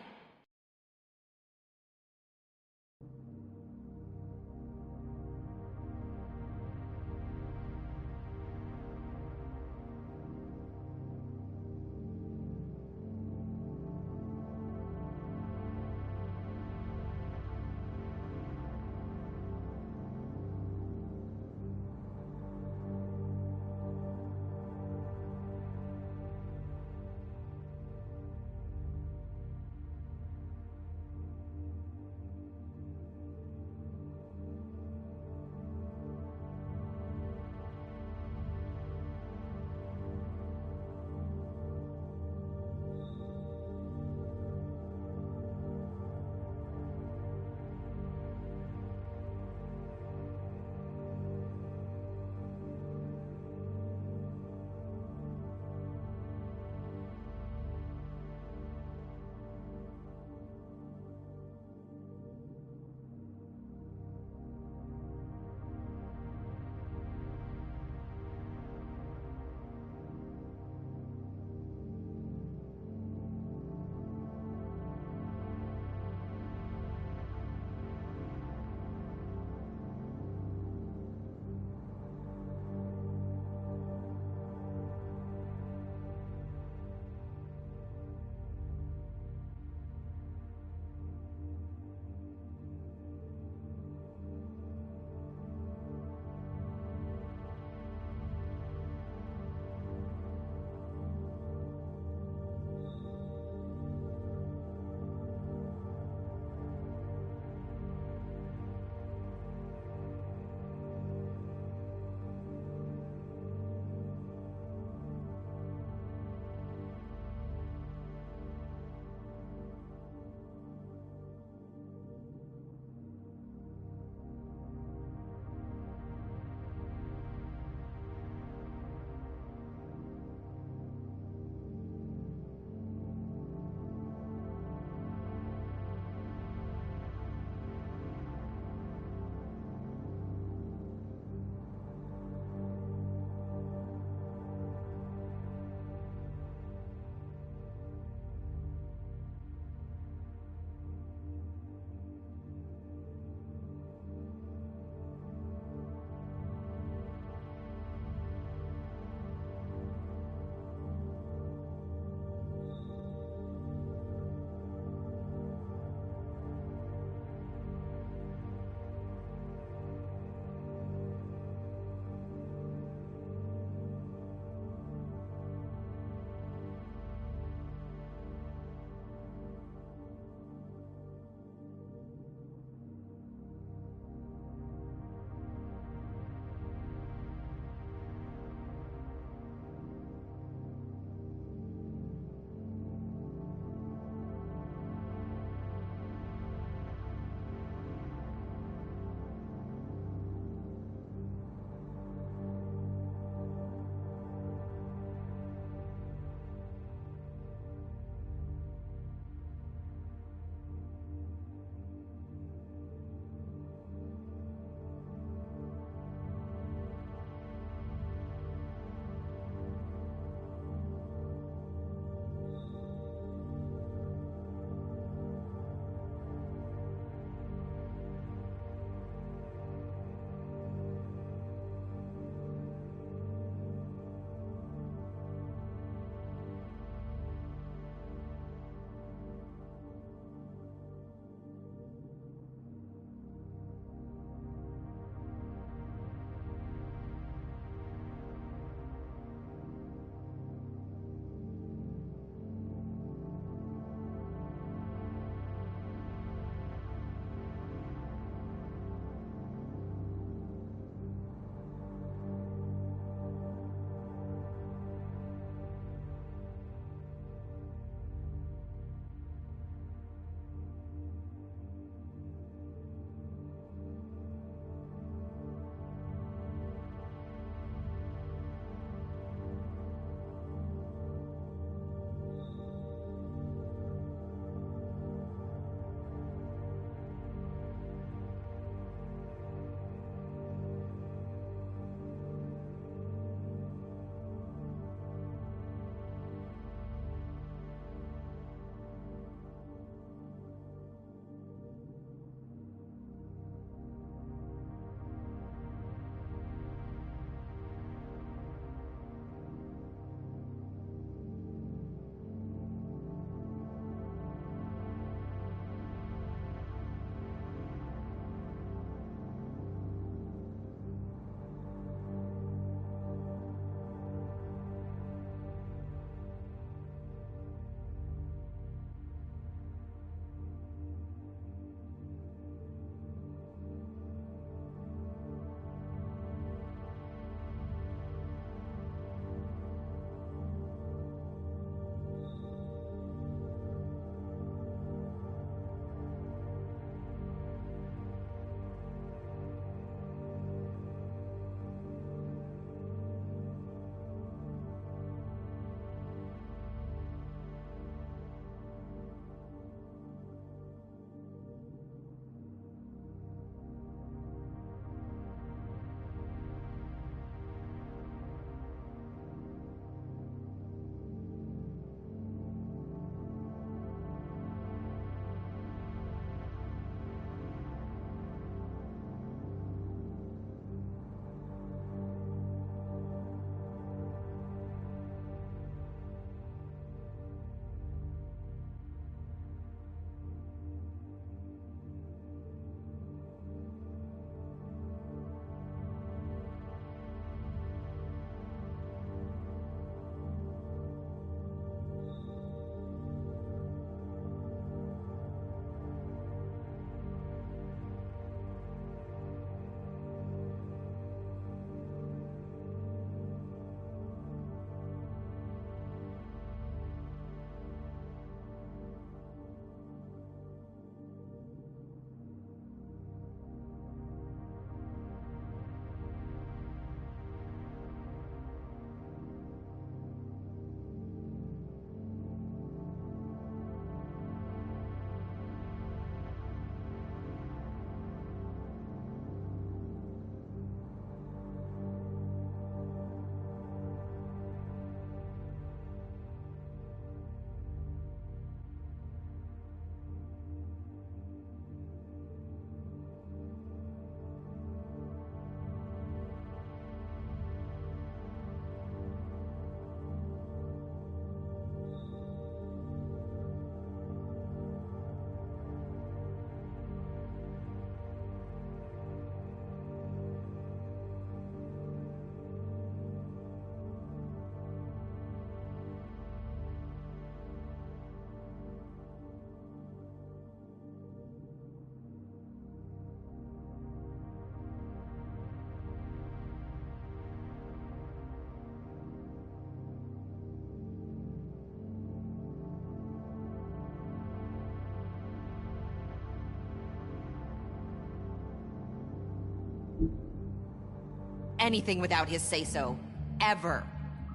anything without his say-so. Ever.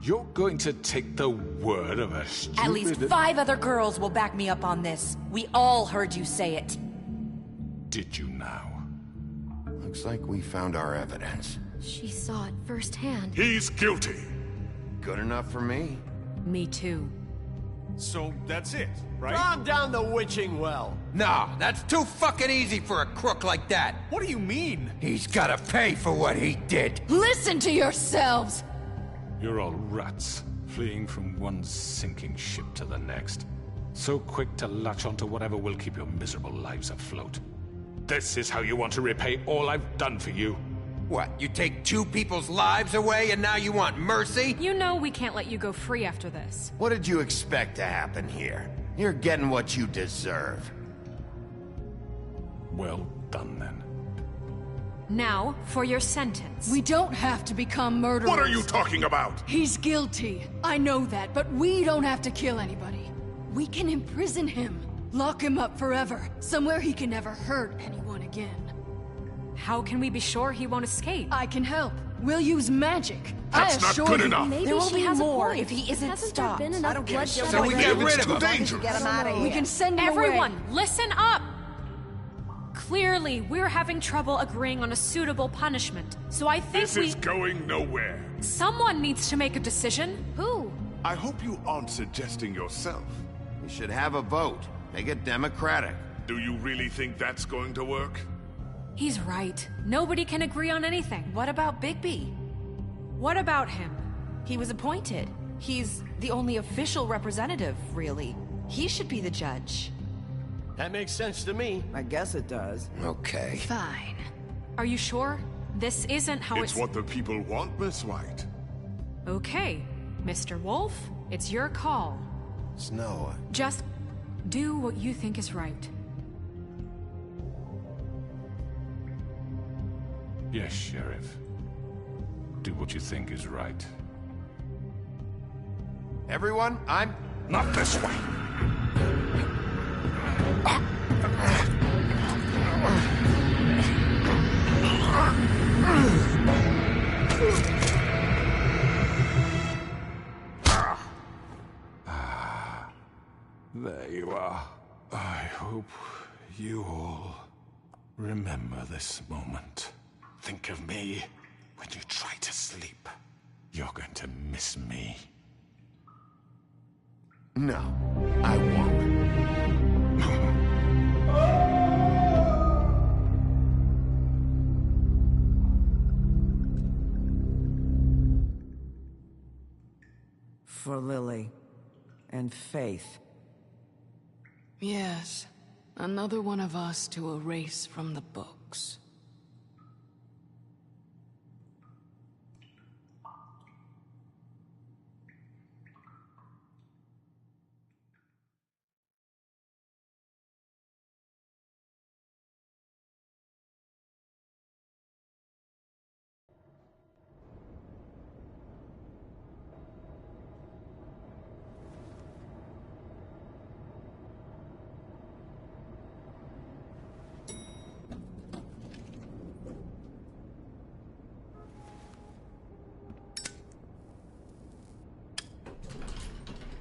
You're going to take the word of a stupid... At least 5 other girls will back me up on this. We all heard you say it. Did you now? Looks like we found our evidence. She saw it firsthand. He's guilty. Good enough for me. Me too. So that's it, right? Calm down the witching well. No, that's too fucking easy for a crook like that. What do you mean? He's gotta pay for what he did. Listen to yourselves! You're all rats, fleeing from one sinking ship to the next. So quick to latch onto whatever will keep your miserable lives afloat. This is how you want to repay all I've done for you? What, you take 2 people's lives away and now you want mercy? You know we can't let you go free after this. What did you expect to happen here? You're getting what you deserve. Well done, then. Now, for your sentence. We don't have to become murderers. What are you talking about? He's guilty. I know that, but we don't have to kill anybody. We can imprison him. Lock him up forever. Somewhere he can never hurt anyone again. How can we be sure he won't escape? I can help. We'll use magic. That's I not assure good you. enough. Maybe There will she be has more a point. if he isn't Hasn't stopped. there been enough bloodshed So we already? get rid of It's too him. dangerous. Get him out of here. We can send him Everyone, away. listen up! Clearly, we're having trouble agreeing on a suitable punishment. So I think This is going nowhere. someone needs to make a decision. Who? I hope you aren't suggesting yourself. We should have a vote. Make it democratic. Do you really think that's going to work? He's right. Nobody can agree on anything. What about Bigby? What about him? He was appointed. He's the only official representative, really. He should be the judge. That makes sense to me. I guess it does. Okay. Fine. Are you sure? This isn't how It's what the people want, Miss White. Okay, Mr. Wolf, it's your call. Snow. Just do what you think is right. Yes, Sheriff. Do what you think is right. Everyone, I'm... Not this way. There you are. I hope you all remember this moment. Think of me when you try to sleep. You're going to miss me. No, I won't. For Lily and Faith. Yes. Another one of us to erase from the books.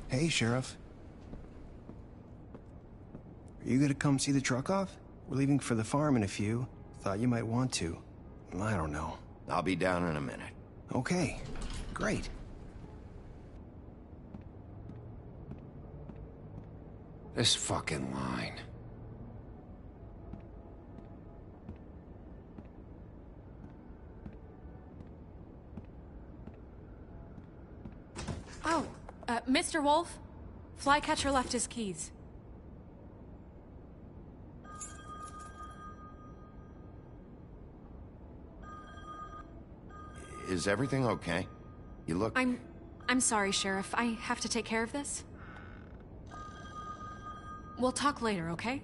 Hey, Sheriff. Are you gonna come see the truck off? We're leaving for the farm in a few. Thought you might want to. I don't know. I'll be down in a minute. Okay, great. This fucking line. Oh, Mr. Wolf? Flycatcher left his keys. Is everything okay? You look... I'm sorry, Sheriff. I have to take care of this. We'll talk later, okay?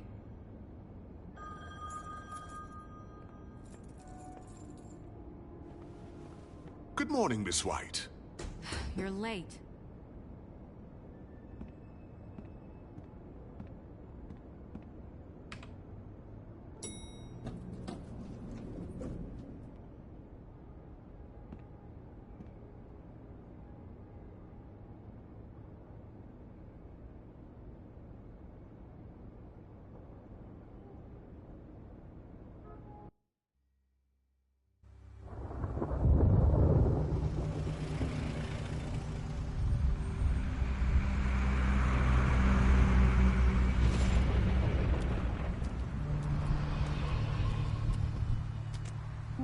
Good morning, Miss White. You're late.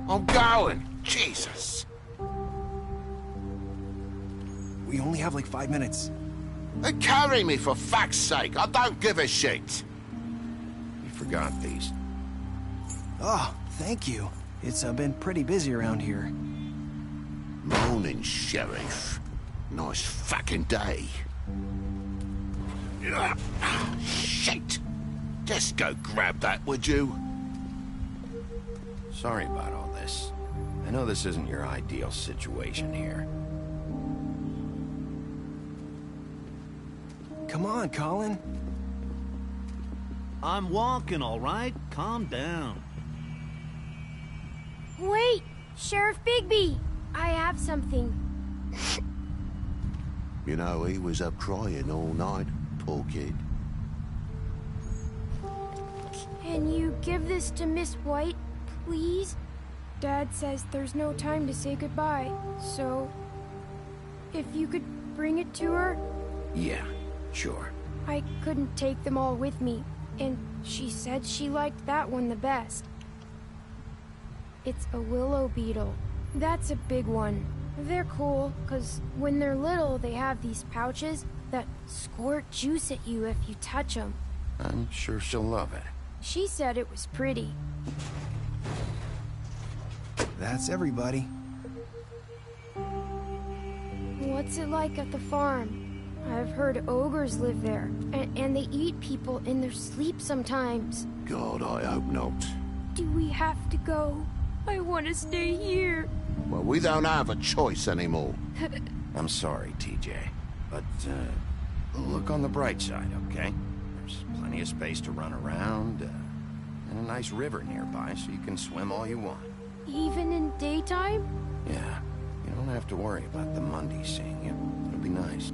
I'm going. Jesus. We only have like 5 minutes. Then carry me, for fuck's sake. I don't give a shit. You forgot these. Oh, thank you. It's been pretty busy around here. Morning, Sheriff. Nice fucking day. Shit. Just go grab that, would you? Sorry about all this. I know this isn't your ideal situation here. Come on, Colin. I'm walking, all right? Calm down. Wait! Sheriff Bigby! I have something. You know, he was up crying all night, poor kid. Can you give this to Miss White, please? Dad says there's no time to say goodbye, so... if you could bring it to her? Yeah, sure. I couldn't take them all with me, and she said she liked that one the best. It's a willow beetle. That's a big one. They're cool, because when they're little, they have these pouches that squirt juice at you if you touch them. I'm sure she'll love it. She said it was pretty. That's everybody. What's it like at the farm? I've heard ogres live there, and they eat people in their sleep sometimes. God, I hope not. Do we have to go? I want to stay here. Well, we don't have a choice anymore. I'm sorry, TJ, but look on the bright side, okay? There's plenty of space to run around, and a nice river nearby, so you can swim all you want. Even in daytime? Yeah, you don't have to worry about the Mundy seeing you. It'll be nice.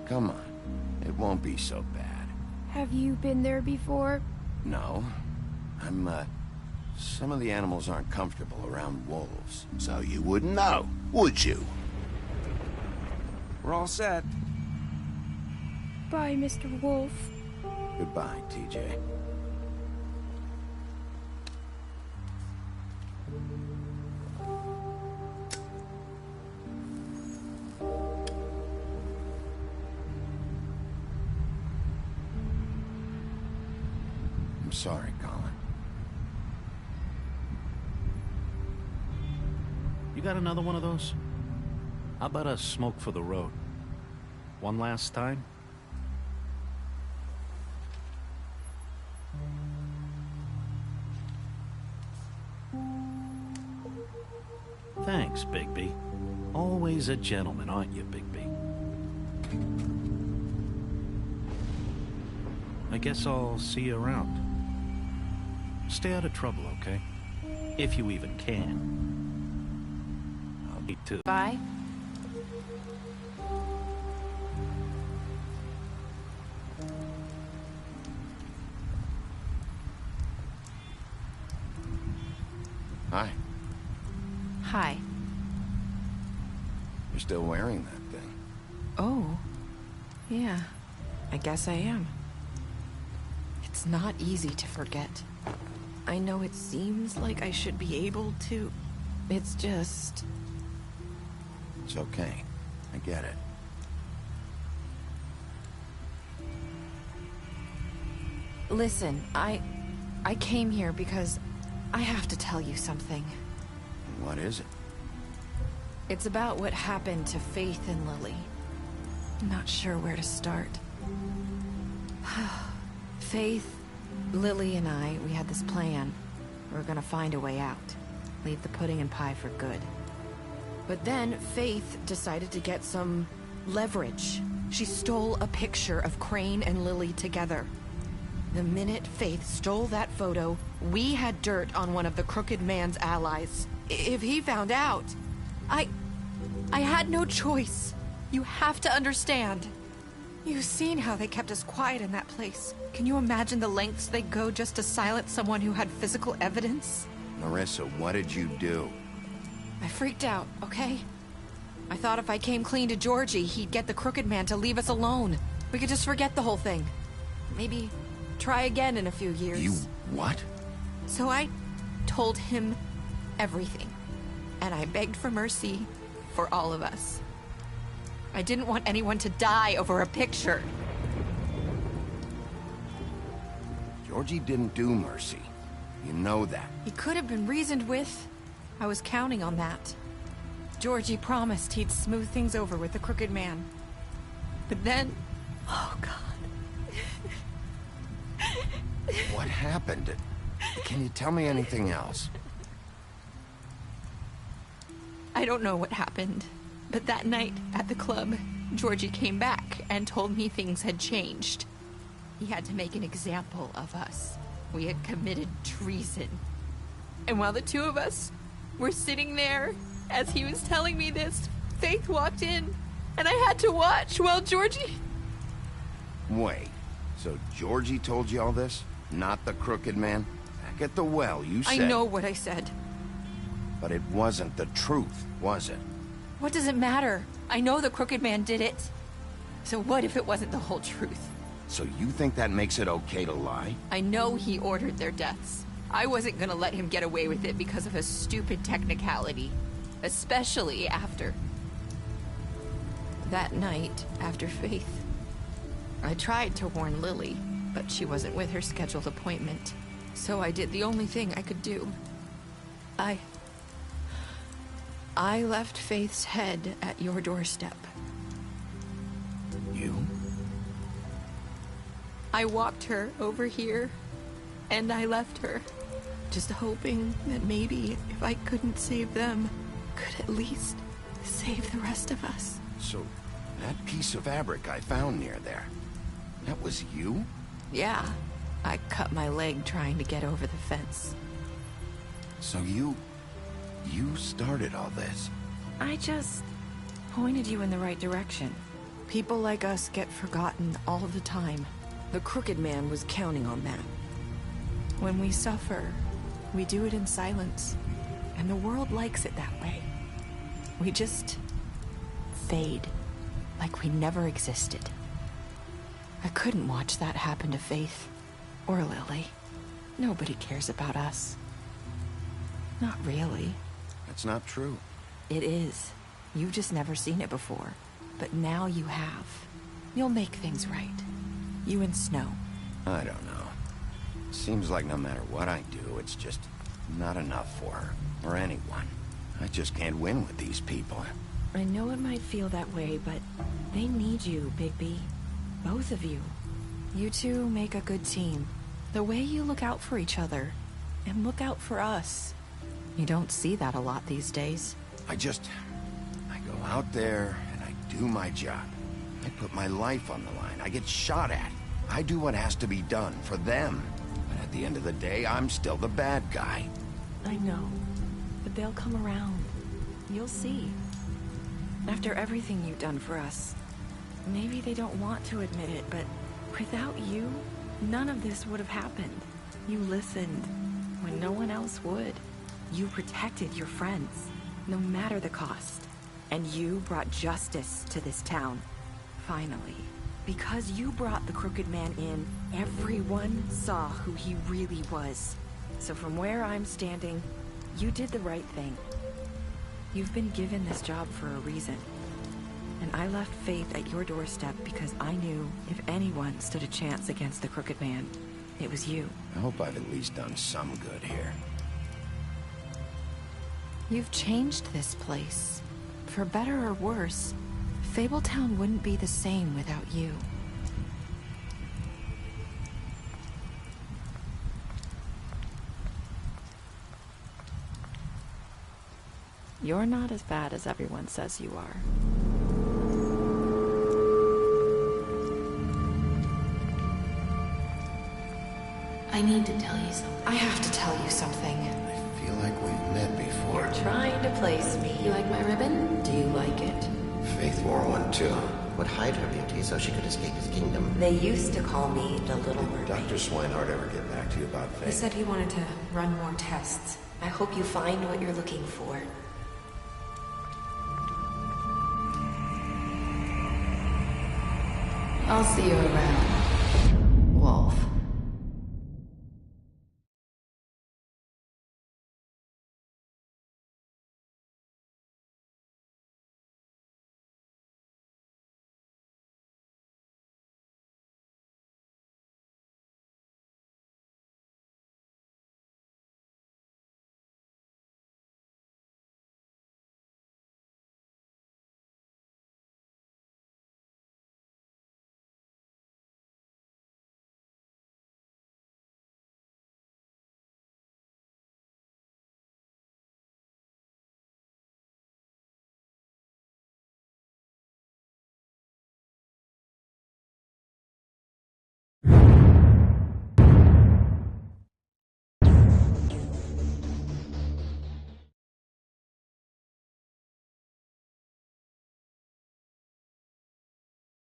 Come on, it won't be so bad. Have you been there before? No, some of the animals aren't comfortable around wolves. So you wouldn't know, would you? We're all set. Bye, Mr. Wolf. Goodbye, TJ. I'm sorry, Colin. You got another one of those? How about a smoke for the road? One last time? Thanks, Bigby. Always a gentleman, aren't you, Bigby? I guess I'll see you around. Stay out of trouble, okay? If you even can. I'll need to. Bye. Hi. Hi. You're still wearing that thing. Oh. Yeah. I guess I am. It's not easy to forget. I know it seems like I should be able to. It's just... It's okay. I get it. Listen, I came here because I have to tell you something. What is it? It's about what happened to Faith and Lily. I'm not sure where to start. Faith, Lily, and I, we had this plan. We were gonna find a way out. Leave the pudding and pie for good. But then Faith decided to get some leverage. She stole a picture of Crane and Lily together. The minute Faith stole that photo, we had dirt on one of the Crooked Man's allies. If he found out, I had no choice. You have to understand. You've seen how they kept us quiet in that place. Can you imagine the lengths they go just to silence someone who had physical evidence? Marissa, what did you do? I freaked out, okay? I thought if I came clean to Georgie, he'd get the Crooked Man to leave us alone. We could just forget the whole thing. Maybe try again in a few years. You what? So I told him everything. And I begged for mercy for all of us. I didn't want anyone to die over a picture. Georgie didn't do Mercy. You know that. He could have been reasoned with. I was counting on that. Georgie promised he'd smooth things over with the Crooked Man. But then... Oh, God. What happened? Can you tell me anything else? I don't know what happened, but that night at the club, Georgie came back and told me things had changed. He had to make an example of us. We had committed treason. And while the two of us were sitting there, as he was telling me this, Faith walked in, and I had to watch while Georgie... Wait, so Georgie told you all this? Not the Crooked Man? Back at the well, you said... I know what I said. But it wasn't the truth, was it? What does it matter? I know the Crooked Man did it. So what if it wasn't the whole truth? So you think that makes it okay to lie? I know he ordered their deaths. I wasn't gonna let him get away with it because of a stupid technicality. Especially after... that night, after Faith. I tried to warn Lily, but she wasn't with her scheduled appointment. So I did the only thing I could do. I left Faith's head at your doorstep. You? I walked her over here, and I left her. Just hoping that maybe if I couldn't save them, could at least save the rest of us. So, that piece of fabric I found near there, that was you? Yeah. I cut my leg trying to get over the fence. So you started all this? I just pointed you in the right direction. People like us get forgotten all the time. The Crooked Man was counting on that. When we suffer, we do it in silence. And the world likes it that way. We just fade, like we never existed. I couldn't watch that happen to Faith. Or Lily. Nobody cares about us. Not really. That's not true. It is. You've just never seen it before. But now you have. You'll make things right. You and Snow. I don't know. Seems like no matter what I do, it's just not enough for her. Or anyone. I just can't win with these people. I know it might feel that way, but they need you, Bigby. Both of you. You two make a good team. The way you look out for each other. And look out for us. You don't see that a lot these days. I go out there and I do my job. I put my life on the line. I get shot at. I do what has to be done for them. But at the end of the day, I'm still the bad guy. I know. But they'll come around. You'll see. After everything you've done for us. Maybe they don't want to admit it, but without you, none of this would have happened. You listened when no one else would. You protected your friends, no matter the cost. And you brought justice to this town. Finally. Because you brought the Crooked Man in, everyone saw who he really was. So from where I'm standing, you did the right thing. You've been given this job for a reason. And I left Faith at your doorstep because I knew if anyone stood a chance against the Crooked Man, it was you. I hope I've at least done some good here. You've changed this place. For better or worse, Fabletown wouldn't be the same without you. You're not as bad as everyone says you are. I need to tell you something. I have to tell you something. I feel like we've met before. You're trying to place me. You like my ribbon? Do you like it? Faith wore one too. Would hide her beauty so she could escape his kingdom. They used to call me the Little Mermaid. Dr. Swinehart ever get back to you about Faith? He said he wanted to run more tests. I hope you find what you're looking for. I'll see you around, Wolf.